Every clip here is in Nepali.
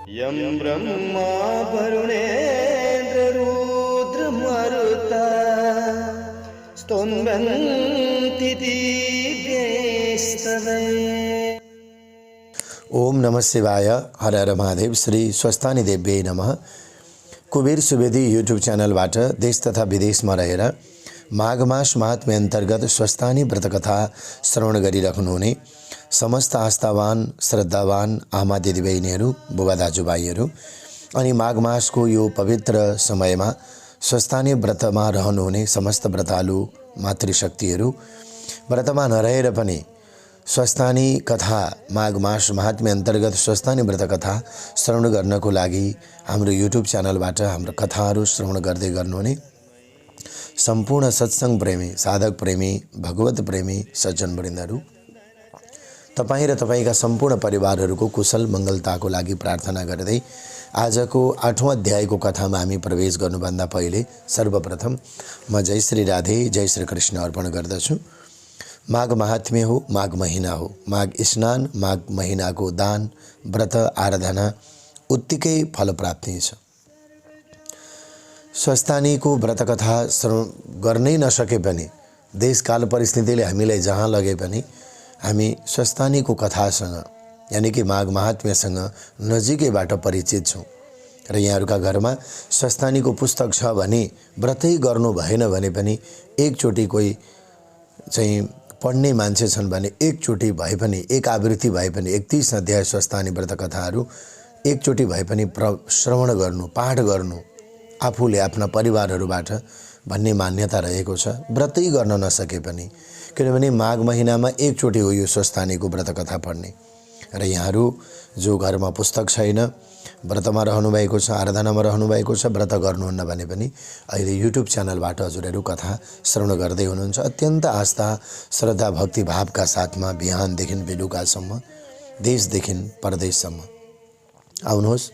यं ब्रह्मा वरुणेन्द्ररुद्रमरुता स्तुवन्ति दिव्यैस्तवैः। ओम नमः शिवाय। हर हर महादेव। श्री स्वस्थानी देव्यै नमः। कुबेर सुवेदी यूट्यूब च्यानलबाट देश तथा विदेशमा रहेर माघ मास महात्म्य अन्तर्गत स्वस्थानी व्रतकथा श्रवण गरिराख्नुहुने समस्त आस्थावान श्रद्धावान आमा दिदीबहिनीहरू, बुबा दाजुभाइहरू अनि माघ मासको यो पवित्र समयमा स्वस्थानी व्रतमा रहनुहुने समस्त व्रतालु मातृशक्तिहरू, व्रतमा नरहेर पनि स्वस्थानी कथा माघ मास महात्म्य अन्तर्गत स्वस्थानी व्रत कथा श्रवण गर्नको लागि हाम्रो युट्युब च्यानलबाट हाम्रो कथाहरू श्रवण गर्दै गर्नुहुने सम्पूर्ण सत्संग प्रेमी, साधक प्रेमी, भगवत प्रेमी सज्जनवृन्दहरू, तपाईँ र तपाईका सम्पूर्ण परिवारहरूको कुशल मङ्गलताको लागि प्रार्थना गर्दै आजको 8औं अध्यायको कथामा हामी प्रवेश गर्नुभन्दा पहिले सर्वप्रथम म जय श्री राधे, जय श्री कृष्ण अर्पण गर्दछु। माघ महात्म्य हो, माघ महीना हो। माघ स्नान, माघ महीनाको दान, व्रत, आराधना उत्तिकै फल प्राप्ति छ। स्वस्थानीको व्रतकथा श्रवण गर्नै नसके पनि देशकाल परिस्थितिले हामीलाई जहाँ लगे पनि हामी स्वस्थानीको कथासँग यानी कि माघ महात्म्यसँग नजिकैबाट परिचित छौँ र यहाँहरूका घरमा स्वस्थानीको पुस्तक छ भने व्रतै गर्नु भएन भने पनि एकचोटि कोही चाहिँ पढ्ने मान्छे छन् भने एकचोटि भए पनि, एक आवृत्ति भए पनि 31 अध्याय स्वस्थानी व्रत कथाहरू एकचोटि भए पनि श्रवण गर्नु, पाठ गर्नु आफूले आफ्ना परिवारहरूबाट भन्ने मान्यता रहेको छ। व्रतै गर्न नसके पनि, किनभने माघ महिनामा एकचोटि हो यो स्वस्थानीको व्रत कथा पढ्ने। र यहाँहरू जो घरमा पुस्तक छैन, व्रतमा रहनुभएको छ, आराधनामा रहनुभएको छ, व्रत गर्नुहुन्न भने पनि अहिले युट्युब च्यानलबाट हजुरहरू कथा श्रवण गर्दै हुनुहुन्छ। अत्यन्त आस्था, श्रद्धा, भक्ति भावका साथमा बिहानदेखि बेलुकासम्म, देशदेखि परदेशसम्म आउनुहोस्।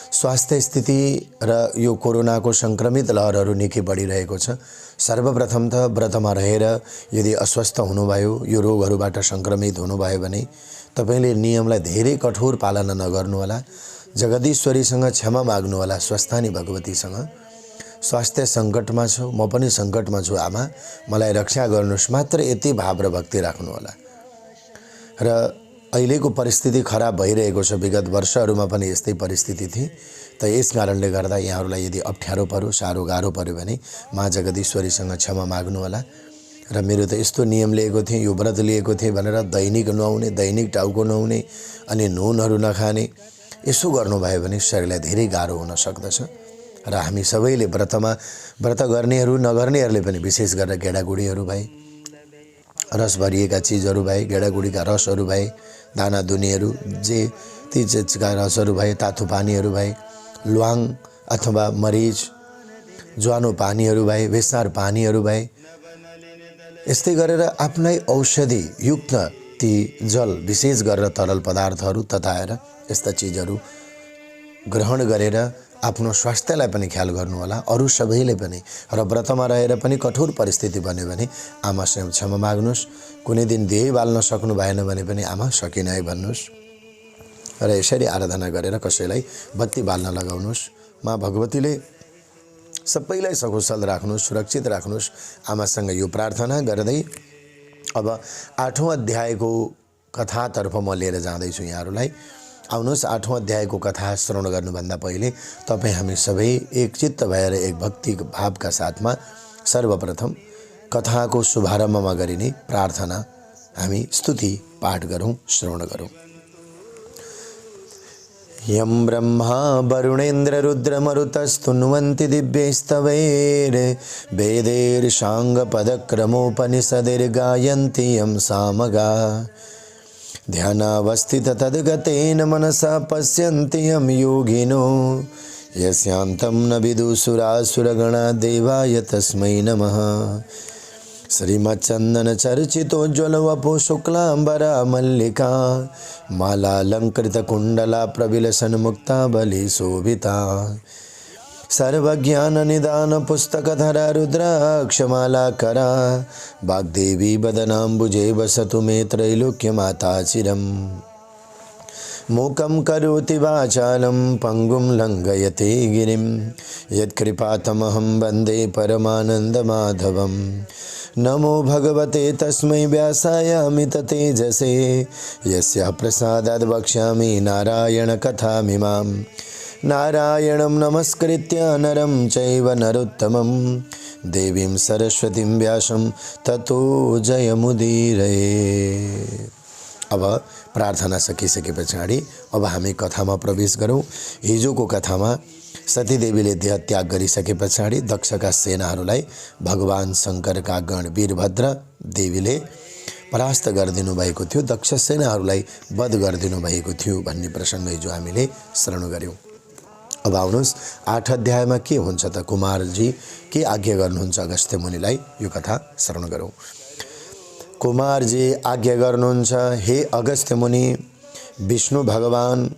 स्वास्थ्य स्थिति र यो कोरोनाको संक्रमित लहरहरू निकै बढिरहेको छ। सर्वप्रथम त व्रतमा रहेर यदि अस्वस्थ हुनुभयो, यो रोगहरूबाट संक्रमित हुनुभयो भने तपाईले नियमलाई धेरै कठोर पालना नगर्नुहोला। जगदीश्वरीसँग क्षमा माग्नुहोला, स्वस्थानी भगवतीसँग। स्वास्थ्य सङ्कटमा छु, म पनि सङ्कटमा छु आमा, मलाई रक्षा गर्नुहोस्, मात्र यति भाव र भक्ति राख्नुहोला। र अहिलेको परिस्थिति खराब भइरहेको छ, विगत वर्षहरूमा पनि यस्तै परिस्थिति थिए। त यस कारणले गर्दा यहाँहरूलाई यदि अप्ठ्यारो पर्यो, साह्रो गाह्रो पर्यो भने माँ जगदीश्वरीसँग क्षमा माग्नुहोला। र मेरो त यस्तो नियम लिएको थिएँ, यो व्रत लिएको थिएँ भनेर दैनिक नुहाउने, दैनिक टाउको नुहाउने अनि नुनहरू नखाने, यसो गर्नुभयो भने शरीरलाई धेरै गाह्रो हुन सक्दछ। र हामी सबैले व्रत गर्नेहरू नगर्नेहरूले पनि विशेष गरेर गेडागुडीहरू भए, रस भरिएका चिजहरू भए, गेडागुडीका रसहरू भए, दाना दुनीहरू जे ती चिजका रसहरू भए, तातो पानीहरू भए, ल्वाङ अथवा मरिच, ज्वानो पानीहरू भए, बेसार पानीहरू भए, यस्तै गरेर आफ्नै औषधि युक्त ती जल, विशेष गरेर तरल पदार्थहरू तताएर यस्ता चिजहरू ग्रहण गरेर आफ्नो स्वास्थ्यलाई पनि ख्याल गर्नुहोला। अरू सबैले पनि। र व्रतमा रहेर पनि कठोर परिस्थिति बन्यो भने आमासँग क्षमा माग्नुहोस्। कुनै दिन दिए बाल्न सक्नु भएन भने पनि आमा सकिन है भन्नुहोस्। र यसरी आराधना गरेर कसैलाई बत्ती बाल्न लगाउनुहोस्। माँ भगवतीले सबैलाई सकुशल राख्नुहोस्, सुरक्षित राख्नुहोस्। आमासँग यो प्रार्थना गर्दै अब 8औं अध्यायको कथातर्फ म लिएर जाँदैछु यहाँहरूलाई। आउनुहोस्, 8औं अध्यायको कथा श्रवण गर्नुभन्दा पहिले तपाईँ हामी सबै एकचित्त भएर एक भक्ति भावका साथमा सर्वप्रथम कथाको शुभारम्भमा गरिने प्रार्थना हामी स्तुति पाठ गरौँ, श्रवण गरौँ। यं ब्रह्मा वरुणेन्द्ररुद्रमरुतस्तुन्वन्ति दिव्यैस्तवैर्वेदैर्षाङ्गपदक्रमोपनिषदैर्गायन्ति यं सामगा। ध्यानावस्थित तद्गतेन मनसा पश्यन्ति यं योगिनो, यस्यान्तं न विदुसुरासुरगणा देवाय तस्मै नमः। श्रीमच्चन्दन चर्चितोज्ज्वलवपो शुक्लाम्बरा मल्लिका, मालालंकृत कुंडला प्रविलसन मुक्ता बलि शोभिता। सर्वज्ञान निदान पुस्तकधरा रुद्राक्षमालाकरा, वाग्देवी वदनाम्बुजे वसतु मे त्रैलोक्यमाता चिरम्। मूकं करोति वाचालं पङ्गुं लङ्घयते गिरिं यत्कृपातमहं वन्दे परमानन्दमाधवं। नमो भगवते तस्मै व्यासाय अमिततेजसे यस्य प्रसादात् वक्ष्यामि नारायणकथामिमां। नारायणं नमस्कृत्य नरं चैव नरोत्तमं देवीं सरस्वतीं व्यासं ततो जयमुदीरये। अब प्रार्थना सकिसके पछाडि अब हामी कथामा प्रवेश गरौँ। हिजोको कथामा सतीदेवीले देह त्याग गरिसके पछाडि दक्षका सेनाहरूलाई भगवान शङ्करका गण वीरभद्र देवीले परास्त गरिदिनु भएको थियो, दक्ष सेनाहरूलाई वध गरिदिनु भएको थियो भन्ने प्रसङ्ग हिजो हामीले श्रवण गऱ्यौँ। अब आउनुहोस् 8 अध्यायमा के हुन्छ त, कुमारजी के आज्ञा गर्नुहुन्छ अगस्त्य मुनिलाई, यो कथा श्रवण गरौँ। कुमारजी आज्ञा गर्नुहुन्छ, हे अगस्त्य मुनि, विष्णु भगवान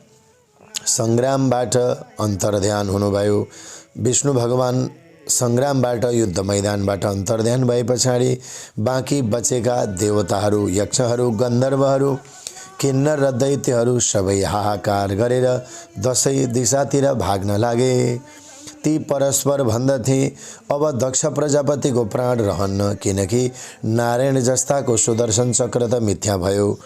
सङ्ग्रामबाट अन्तर्ध्यान हुनुभयो। विष्णु भगवान सङ्ग्रामबाट युद्ध मैदानबाट अन्तर्ध्यान भए पछाडि बाँकी बचेका देवताहरू, यक्षहरू, गन्धर्वहरू, किन्नर र दैत्यहरू सबै हाहाकार गरेर दसैँ दिशातिर भाग्न लागे। ती परस्पर भन्दथे, अब दक्ष प्रजापतिको प्राण रहन्न, किनकि नारायण जस्ताको सुदर्शन चक्र त मिथ्या भयो।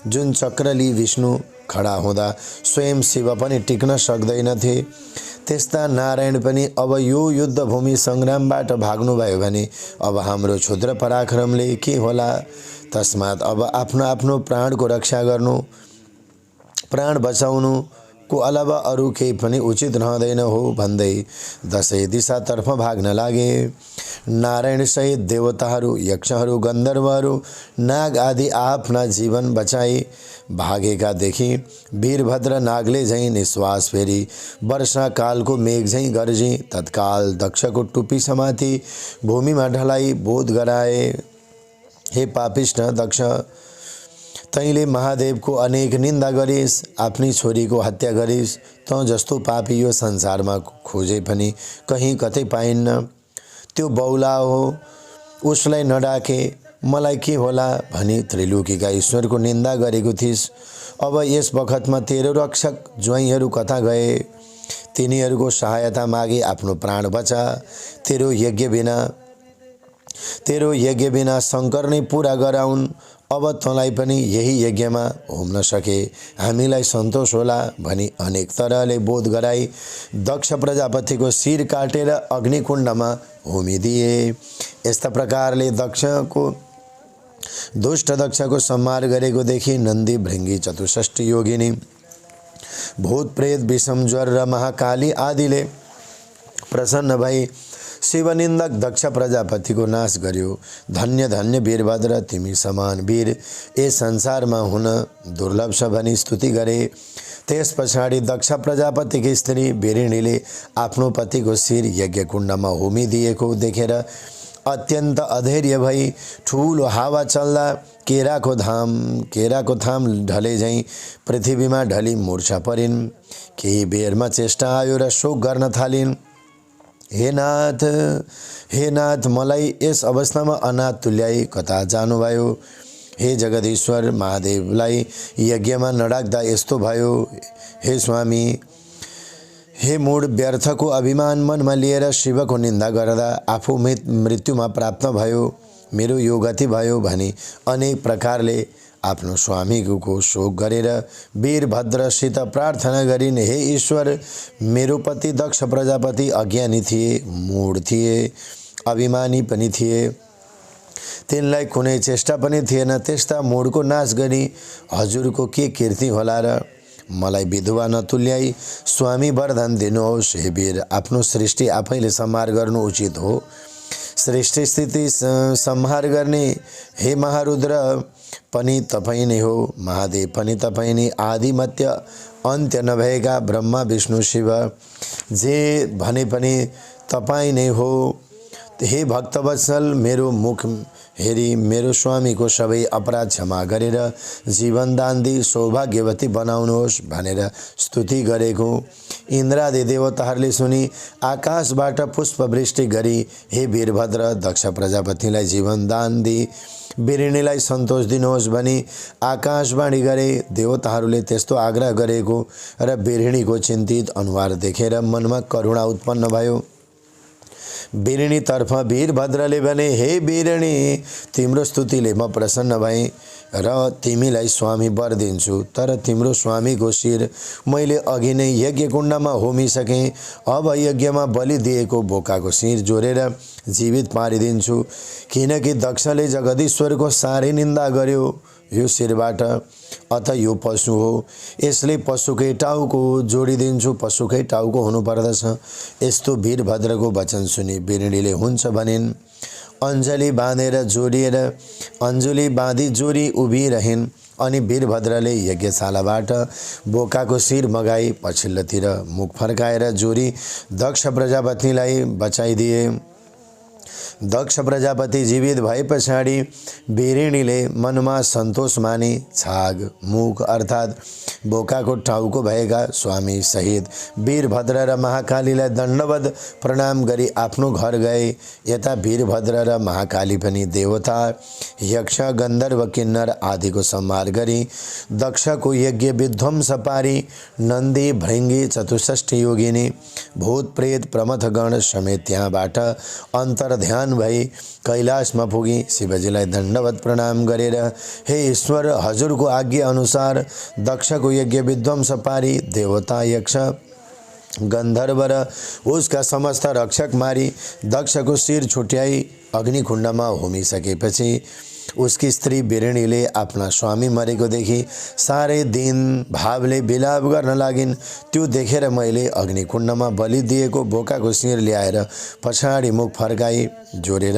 जुन चक्रले विष्णु खडा हुँदा स्वयं शिव पनि टिक्न सक्दैनथे, त्यस्ता नारायण पनि अब यो युद्धभूमि सङ्ग्रामबाट भाग्नुभयो भने अब हाम्रो क्षुद्र पराक्रमले के होला। तस्मात् अब आफ्नो आफ्नो प्राणको रक्षा गर्नु, प्राण बचाउनु को अलावा अरू केही पनि उचित रहँदैन हो भन्दै दसैँ दिशातर्फ भाग्न लागे। नारायण सहित देवताहरू, यक्षहरू, गन्धर्वहरू, नाग आदि आफ्ना जीवन बचाई भागेका देखि वीरभद्र नागले झैँ निश्वास फेरी वर्षाकालको मेघ झैँ गर्जी तत्काल दक्षको टुप्पी समाती भूमिमा ढलाई बोध गराए। हे पापिष्ठ दक्ष, तैँले महादेवको अनेक निन्दा गरिस्, आफ्नी छोरीको हत्या गरिस्। तँ जस्तो पापी यो संसारमा खोजे पनि कहीँ कतै पाइन्न। त्यो बौला हो, उसलाई नडाके मलाई के होला भनी त्रिलोकीका ईश्वरको निन्दा गरेको थिइस्। अब यस बखतमा तेरो रक्षक ज्वाइँहरू कता गए? तिनीहरूको सहायता मागे आफ्नो प्राण बचा। तेरो यज्ञ बिना शङ्कर नै पुरा गराउन्। अब तँलाई पनि यही यज्ञमा होम्न सके हामीलाई सन्तोष होला भनी अनेक तरहले बोध गराई दक्ष प्रजापतिको शिर काटेर अग्निकुण्डमा होमिदिए। यस्ता प्रकारले दुष्ट दक्षको संहार गरेको देखि नन्दी, भृङ्गी, चतुष्षष्ठी योगिनी, भूत प्रेत, विषम ज्वर र महाकाली आदिले प्रसन्न भई शिवनिन्दक दक्ष प्रजापतिको नाश गर्यो। धन्य धन्य वीरभद्र, तिमी समान वीर यस संसारमा हुन दुर्लभ छ भनी स्तुति गरे। त्यस पछाडि दक्ष प्रजापतिकी स्त्री वीरिणीले आफ्नो पतिको शिर यज्ञकुण्डमा होमिदिएको देखेर अत्यन्त अधैर्य भई ठुलो हावा चल्दा केराको थाम ढले झैँ पृथ्वीमा ढली मूर्छा परिन्। केही बेरमा चेष्टा आयो र शोक गर्न थालिन्। हे नाथ, मलाई यस अवस्थामा अनाथ तुल्याई कता जानुभयो। हे जगदीश्वर, महादेवलाई यज्ञमा नडाक्दा यस्तो भयो। हे स्वामी, हे मूढ, व्यर्थको अभिमान मनमा लिएर शिवको निन्दा गर्दा आफू मृत्युमा प्राप्त भयो। मेरो यो गति भयो भनी अनेक प्रकारले आफ्नो स्वामीको शोक गरेर वीरभद्रसित प्रार्थना गरिन्। हे ईश्वर, मेरो पति दक्ष प्रजापति अज्ञानी थिए, मूढ थिए, अभिमानी पनि थिए। तिनलाई कुनै चेष्टा पनि थिएन। त्यस्ता मूढको नाश गरी हजुरको के कीर्ति होला र? मलाई विधवा नतुल्याई स्वामी वरदान दिनुहोस्। हे वीर, आफ्नो सृष्टि आफैले संहार गर्नु उचित हो। सृष्टि स्थिति संहार गर्ने हे महारुद्र पनि तपाईं नै हो। महादेव पनि तपाईं नै, आदि मध्य अन्त्य नभएका ब्रह्मा विष्णु शिव जे भने पनि तपाईं नै हो। हे भक्तवत्सल, मेरो मुख हेरी मेरो स्वामीको सबै अपराध क्षमा गरेर जीवनदान दिई सौभाग्यवती बनाउनुहोस् भनेर स्तुति गरेको। इन्द्रादि देवताहरूले सुनि आकाशबाट पुष्पवृष्टि गरी हे वीरभद्र दक्ष प्रजापतिलाई जीवन दान दिई बिरिणीलाई सन्तोष दिनुहोस् भनी आकाशवाणी गरे। देवताहरूले त्यस्तो आग्रह गरेको र बिरिणीको चिन्तित अनुहार देखेर मनमा करुणा उत्पन्न भयो। बिरिणीतर्फ वीरभद्रले भने, हे बिरिणी, तिम्रो स्तुतिले म प्रसन्न भएँ र तिमीलाई स्वामी वर दिन्छु। तर तिम्रो स्वामीको शिर मैले अघि नै यज्ञकुण्डमा होमिसकेँ। अब यज्ञमा बलि दिएको बोकाको शिर जोडेर जीवित पारिदिन्छु, किनकि दक्षले जगदीश्वरको साह्रै निन्दा गर्यो यो शिरबाट। अत यो पशु हो, यसले पशुकै टाउको जोडिदिन्छु, पशुकै टाउको हुनुपर्दछ। यस्तो वीरभद्रको वचन सुनि बिरिणीले हुन्छ भनिन्। अञ्जली बाँधी जोरी उभिरहन्। अनि वीरभद्रले यज्ञशालाबाट बोकाको शिर मगाई पछिल्लोतिर मुख फर्काएर जोरी दक्ष प्रजापतिलाई बचाइदिए। दक्ष प्रजापति जीवित भए पछाडि बिरिणीले मनमा सन्तोष मानी छाग मुख अर्थात् बोकाको टाउको भएका स्वामी सहित वीरभद्र र महाकालीलाई दण्डवत प्रणाम गरी आफ्नो घर गए। यता वीरभद्र र महाकाली पनि देवता यक्ष गन्धर्व किन्नर आदिको संहार गरी दक्षको यज्ञ विध्वंस पारी नन्दी भृङ्गी चतुष्ठी योगिनी भूत प्रेत प्रमथगण समेत त्यहाँबाट अन्तर्ध्यान भई कैलाशमा पुगी शिवजीलाई दण्डवत प्रणाम गरेर, हे ईश्वर, हजुरको आज्ञा अनुसार दक्षको यज्ञ विध्वंस पारी देवता यक्ष गन्धर्व र उसका समस्त रक्षक मारी दक्षको शिर छुट्याई अग्निकुण्डमा होमिसकेपछि उसकी स्त्री बिरिणीले आफ्ना स्वामी मरेको देखि साह्रै दिन भावले बिलाप गर्न लागिन्। त्यो देखेर मैले अग्निकुण्डमा बलि दिएको बोकाको शिर ल्याएर पछाडि मुख फर्काई जोडेर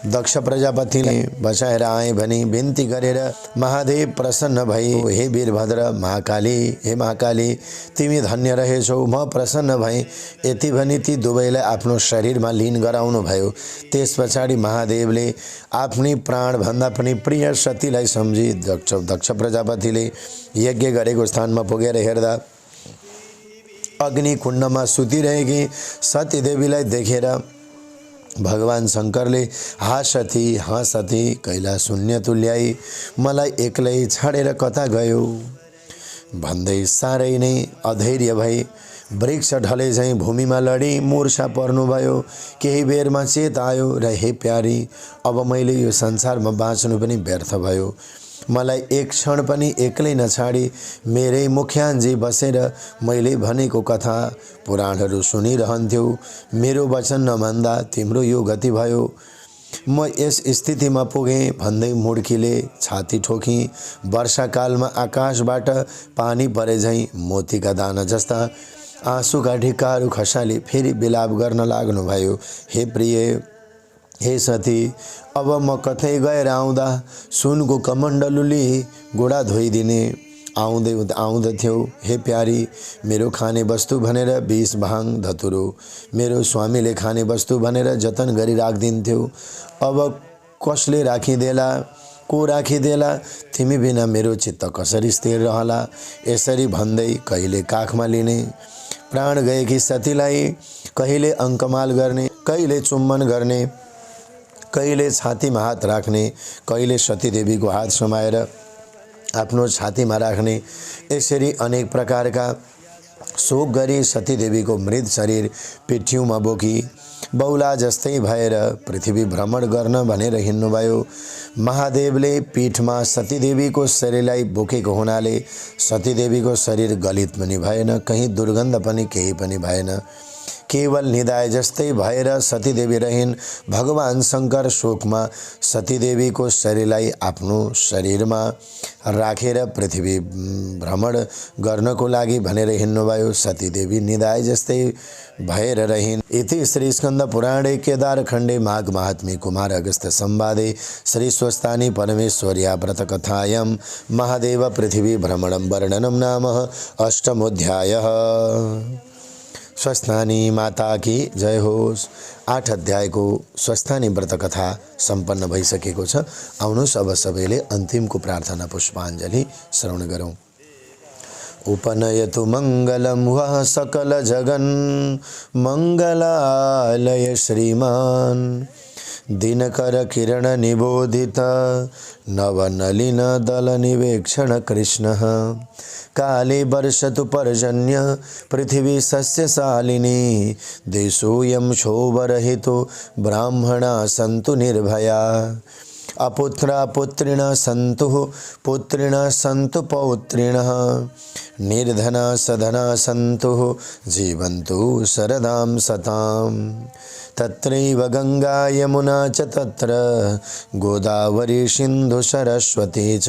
दक्ष प्रजापतिले बचाएर आए भनी बिन्ती गरेर महादेव प्रसन्न भई, हे वीरभद्र, हे महाकाली, तिमी धन्य रहेछौ, म प्रसन्न भएँ। यति भनी ती दुवैलाई आफ्नो शरीरमा लीन गराउनु भयो। त्यस पछाडि महादेवले आफ्नी प्राणभन्दा पनि प्रिय सतीलाई सम्झी दक्ष प्रजापतिले यज्ञ गरेको स्थानमा पुगेर हेर्दा अग्निकुण्डमा सुतिरहेकी सतीदेवीलाई देखेर भगवान शङ्करले, हा सती, कैलाश शून्य तुल्याई मलाई एक्लै छाडेर कता गयो भन्दै साह्रै नै अधैर्य भई वृक्ष ढले झैँ भूमिमा लडी मूर्छा पर्नुभयो। केही बेरमा चेत आयो र, हे प्यारी, अब मैले यो संसारमा बाँच्नु पनि व्यर्थ भयो। मलाई एक क्षण पनि एक्लै नछाडी मेरै मुख्यान्जी बसेर मैले भनेको कथा पुराणहरू सुनिरहन्थ्यौ। मेरो वचन नमान्दा तिम्रो यो गति भयो। म यस स्थितिमा पुगेँ भन्दै मुड्कीले छाती ठोकी। वर्षाकालमा आकाशबाट पानी परे झैँ मोतीका दाना जस्ता आँसुका ढिक्काहरू खसाली फेरि बिलाप गर्न लाग्नुभयो। हे प्रिय, हे सती, अब म कतै गएर आउँदा सुनको कमण्डलुले गोडा धोइदिने आउँदथ्यौ। हे प्यारी, मेरो खाने वस्तु भनेर विष भाङ धतुरो मेरो स्वामीले खाने वस्तु भनेर जतन गरी राखिदिन्थ्यौ। अब कसले राखिदेला, को राखिदेला, तिमी बिना मेरो चित्त कसरी स्थिर रहला। यसरी भन्दै कहिले काखमा लिने प्राण गएकी सतीलाई कहिले अङ्कमाल गर्ने, कहिले चुम्बन गर्ने, कहिले छातीमा हात राख्ने, कहिले सतीदेवीको हात समाएर आफ्नो छातीमा राख्ने, यसरी अनेक प्रकारका शोक गरी सतीदेवीको मृत शरीर पिठ्यौँमा बोकी बौला जस्तै भएर पृथ्वी भ्रमण गर्न भनेर हिँड्नुभयो। महादेवले पीठमा सतीदेवीको शरीरलाई बोकेको हुनाले सतीदेवीको शरीर गलित पनि भएन, कहीँ दुर्गन्ध पनि केही पनि भएन। केवल निदाय जस्तै भएर सतीदेवी रहिन्। भगवान शङ्कर शोकमा सतीदेवीको शरीरलाई आफ्नो शरीरमा राखेर पृथ्वी भ्रमण गर्नको लागि भनेर हिँड्नुभयो। सतीदेवी निदाय जस्तै भएर रहिन्। इति श्री स्कन्द पुराणे केदारखण्डे माघ महात्म्ये कुमार अगस्त्य संवादे श्री स्वस्तानी परमेश्वर्या व्रत कथायां महादेव पृथ्वी भ्रमणं वर्णनं नाम अष्टमोऽध्यायः। स्वस्थानी माता की जय होस्। 8 अध्यायको स्वस्थानी व्रत कथा सम्पन्न भइसकेको छ। आउनुहोस् अब सबैले अन्तिमको प्रार्थना पुष्पाञ्जली श्रवण गरौँ। उपनयतु मङ्गलं वः सकलजगन् मङ्गलालय श्रीमान् दिनकरकिरणनिबोधित नवनलिनदलनिवेक्षण कृष्णः काले वर्षतु पर्जन्य पृथिवी सस्यशालिनी देशोऽयं क्षोभरहितो ब्राह्मणा सन्तु निर्भया अपुत्रा पुत्रिणः सन्तु पुत्रिणः सन्तु पौत्रिणः निर्धना सधना सन्तु जीवन्तु शरदां सतां तत्रैव गंगा यमुना च तत्र गोदावरी सिन्धु सरस्वती च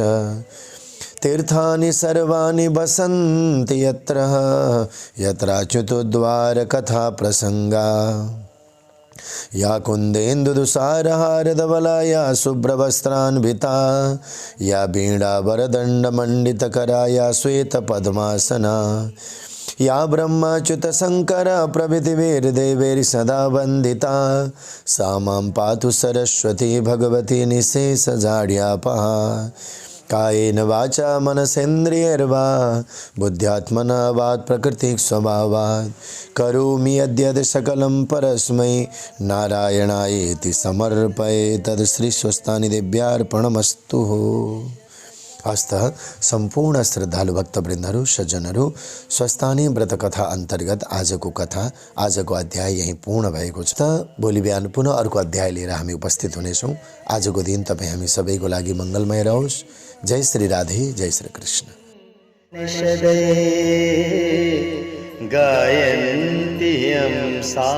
तीर्थानि सर्वाणि वसन्ति यत्र यत्राच्युतोद्वार कथा प्रसंगा या कुन्देन्दुदुसारहारधवला या शुभ्रवस्त्रान्विता या वीणावरदण्डमण्डितकरा या श्वेतपद्मासना या ब्रह्माच्युतशङ्कर प्रभृतिभिर्देवैः सदा वन्दिता सा मां पातु सरस्वती भगवती निःशेषजाड्यापहा कायेन वाचा मनसेन्द्रियैर्वा बुद्ध्यात्मना वात् प्रकृतिः स्वभावात् करोमि यद्यत् सकलं परस्मै नारायणायेति समर्पये तद् श्री स्वस्तानि देव्यार्पणमस्तु। अस्तः सम्पूर्ण श्रद्धालु भक्तवृन्दहरू सज्जनहरू स्वस्थानी व्रत कथा अन्तर्गत आजको कथा आजको अध्याय यही पूर्ण भएको छ। भोलि बिहान पुनः अर्को अध्याय लिएर हामी उपस्थित हुनेछौँ। आजको दिन तपाईँ हामी सबैको लागि मङ्गलमय रहोस्। जय श्री राधे, जय श्री कृष्ण। गायन्ति यं सा